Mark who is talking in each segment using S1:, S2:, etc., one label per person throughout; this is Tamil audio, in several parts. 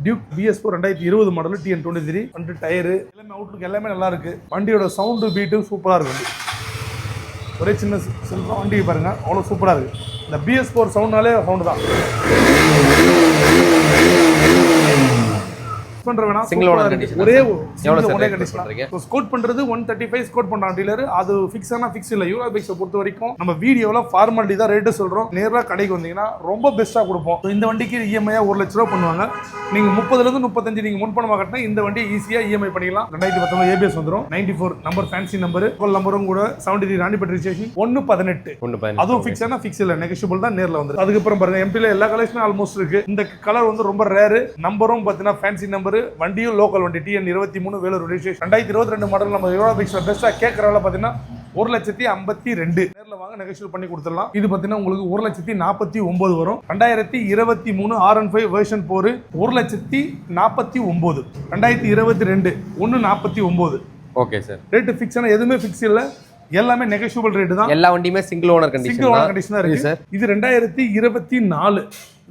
S1: Duke BS4 2020 model TN23 front tyre எல்லாமே அவுட்லுக் எல்லாமே நல்லா இருக்கு. வண்டியோட சவுண்டு பீட்டு சூப்பரா இருக்கு. ஒரே சின்ன செல்ஃபா வண்டி பாருங்க அவ்வளவு சூப்பரா இருக்கு. இந்த BS4 சவுண்ட்னாலே சவுண்ட் தான்.
S2: சிங்கிள் ஓனர் கண்டிஷன்
S1: ஒரே
S2: எவ்வளவு கண்டிஷன் பண்றீங்க?
S1: ஸ்கோட் பண்றது 135 ஸ்கோட் பண்றான் டீலர். அது ஃபிக்ஸ் ஆனா ஃபிக்ஸ் இல்ல. யூரோ பைக்ஸ் பொறுத்த வரைக்கும் நம்ம வீடியோல ஃபார்மாலிட்டி தான் ரேட் சொல்றோம். நேரா கடைக்கு வந்தீங்கன்னா ரொம்ப பெஸ்டா கொடுப்போம். இந்த வண்டிக்கு EMI 1 லட்சம் ரூபாய் பண்ணுவாங்க. நீங்க 30ல இருந்து 35 நீங்க முன்பணமா கட்டினா இந்த வண்டி ஈஸியா EMI பண்ணிக்கலாம். 2019 ABS வந்துரும். 94 நம்பர் ஃபேன்சி நம்பர். கோல் நம்பரும் கூட 73 ராணிப்பேட்டை ரிஜிஸ்ட்ரேஷன் 118. அதுவும் ஃபிக்ஸ் ஆனா ஃபிக்ஸ் இல்ல. நெகோஷியபிள் தான் நேர்ல வந்துரும். அதுக்கு அப்புறம் பாருங்க MT ல எல்லா கலெக்ஷனும் ஆல்மோஸ்ட் இருக்கு. இந்த கலர் வந்து ரொம்ப ரேர். நம்பரும் பாத்தீங்கன்னா ஃபேன்சி நம்பர். வண்டியும் லோக்கல் வண்டி TN23 வேலூர் ரெஜிஸ்ட்ரேஷன் 2022 மாடல். நம்ம யூரோ பைக்ஸ்ல பெஸ்டா கேக்குறவள பாத்தீங்கன்னா 1,52,000 நேர்ல வாங்க நெகோஷியேட் பண்ணி கொடுத்துடலாம். இது பாத்தீங்கன்னா உங்களுக்கு 1,49,000 வரும். 2023 R15 version 4 1,49,000. 2022 1,49,000.
S2: Okay sir.
S1: Rate fix ஆனா எதுவுமே ஃபிக்ஸ் இல்ல. எல்லாமே நெகோஷியபிள் ரேட் தான்.
S2: எல்லா வண்டியுமே சிங்கிள் ஓனர் கண்டிஷன்
S1: இருக்கு சார். இது 2024.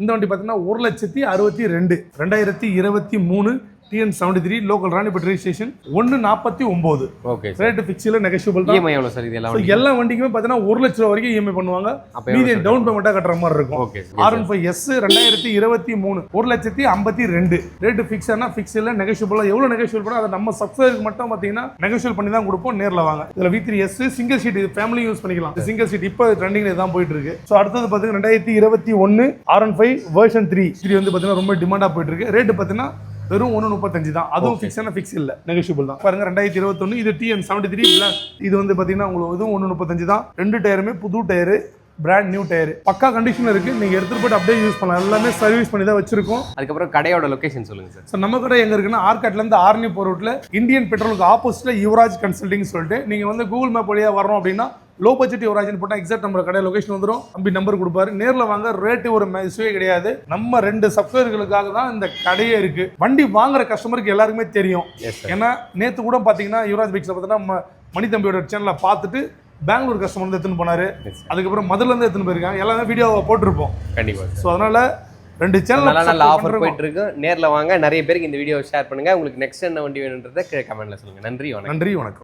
S1: இந்த வண்டி பாத்தீங்கன்னா 1,62,000. 2023 TN73 local Ranipet registration 1,49,000.
S2: Okay
S1: rate fix இல்ல. நெகோஷியபிள் தான்.
S2: EMI எவ்வளவு சார் இது எல்லாம்?
S1: எல்லா வண்டிக்குமே பாத்தீங்கன்னா 1 லட்சம் ரூபாய் வரைக்கும் EMI பண்ணுவாங்க. மீதி டவுன் பேமெண்டா கட்டற மாதிரி இருக்கும்.
S2: ஓகே.
S1: R15S 2023 1,52,000. ரேட் ஃபிக்ஸ் ஆனா ஃபிக்ஸ் இல்ல. நெகோஷியபிள் எவ்வளவு நெகோஷியபிள் பண்ணா அது நம்ம சப்ஸ்கிரைபருக்கு மட்டும் பாத்தீங்கன்னா நெகோஷியபிள் பண்ணி தான் கொடுப்போம். நேர்ல வாங்க. இதுல V3S single seat family use பண்ணிக்கலாம். சிங்கிள் சீட் இப்போ ட்ரெண்டிங்ல தான் போயிட்டு இருக்கு. சோ அடுத்து பாத்தீங்கன்னா 2021 R15 வெர்ஷன் 3 இது வந்து பாத்தீங்கன்னா ரொம்ப டிமாண்டா போயிட்டு இருக்கு. ரேட் பாத்தீங்கன்னா வெறும் 1,35 தான். அதுவும் ஃபிக்ஸ் ஆனா ஃபிக்ஸ் இல்ல. நெகோஷியபிள் தான். பாருங்க 2021 இது TN73 இது வந்து பாத்தீங்கன்னா உங்களுக்கு இதுவும் 1,35 தான். ரெண்டு டயருமே புது டயர், பிராண்ட் நியூ டயர், பக்கா கண்டிஷன் இருக்கு. நீங்க எடுத்துட்டு போய் அப்படியே யூஸ் பண்ணலாம். எல்லாமே சர்வீஸ் பண்ணி தான் வச்சிருக்கோம்.
S2: அதுக்கப்புறம் கடையோட லொகேஷன் சொல்லுங்க சார்.
S1: சார் நம்ம கடை எங்க இருக்குன்னா ஆர்காட்ல இருந்து ஆர்னி போற ரூட்ல இந்தியன் பெட்ரோலுக்கு ஆப்போசிட்ல யுவராஜ் கன்சல்டிங் சொல்லிட்டு நீங்க வந்து கூகுள் மேப் வழியா வரணும் அப்படின்னா லோ பட்ஜெட் யுவராஜ்னு போட்டா எக்ஸாக்ட் நம்ம கடை லொகேஷன் வந்துடும். தம்பி நம்பர் கொடுப்பாரு. நேர்ல வாங்க. ரேட்டு ஒரு இஷ்யூவே கிடையாது. நம்ம 2 சப்ஸ்கிரைபர்களுக்காக தான் இந்த கடையே இருக்கு. வண்டி வாங்குற கஸ்டமருக்கு எல்லாருக்குமே தெரியும். ஏன்னா நேத்து கூட பாத்தீங்கன்னா யுவராஜ் பைக்ஸ்ல பாத்தீங்கன்னா மணி தம்பியோட சேனலை பார்த்துட்டு பெங்களூர் கஸ்டமர் வந்து எடுத்துன்னு போனாரு. அதுக்கப்புறம் மதுரைல இருந்து எடுத்துன்னு போயிருக்காங்க. எல்லாமே வீடியோவை போட்டிருப்போம் கண்டிப்பா. ஸோ அதனால 2 சேனல்
S2: நல்ல ஆஃபர் போயிட்டு இருக்கு. நேர்ல வாங்க. நிறைய பேருக்கு இந்த வீடியோ ஷேர் பண்ணுங்க. உங்களுக்கு நெக்ஸ்ட் என்ன வண்டி வேணும்ன்றதை கமெண்ட்ல சொல்லுங்க. நன்றி வணக்கம்.